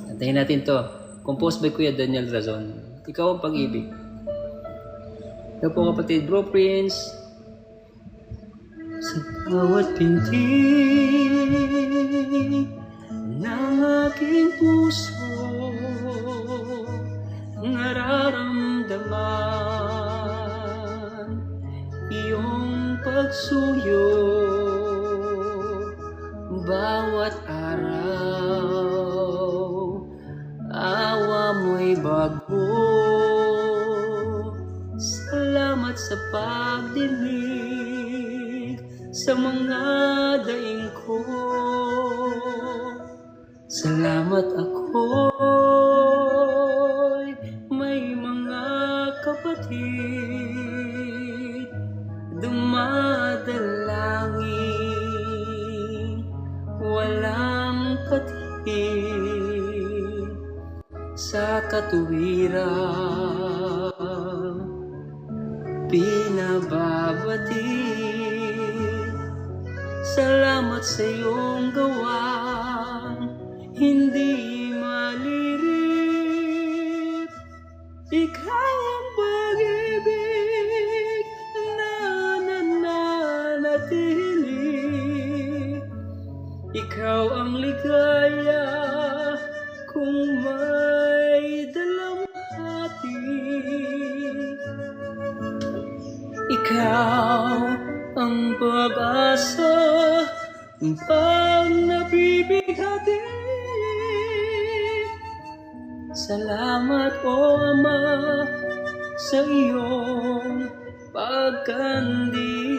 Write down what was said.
Antayin natin to. Composed by Kuya Daniel Razon. Ikaw ang pag-ibig. Ito po kapatid, Bro Prince. Sa bawat pinti ng aking puso, nararamdaman iyong pagsuyo. Bawat araw, awa mo'y bago. Salamat sa pagdinig sa mga daing ko. Salamat ako'y may mga kapatid, dumadalangin, walang patid sa katuwiran, pinababati. Salamat sa iyong gawang hindi malirip. Ikaw ang pag-ibig na nananatili. Ikaw ang ligaya kung may dalamhati. Ikaw ang pag-asa pag nabibighati. Salamat o Ama sa iyong pagkandil.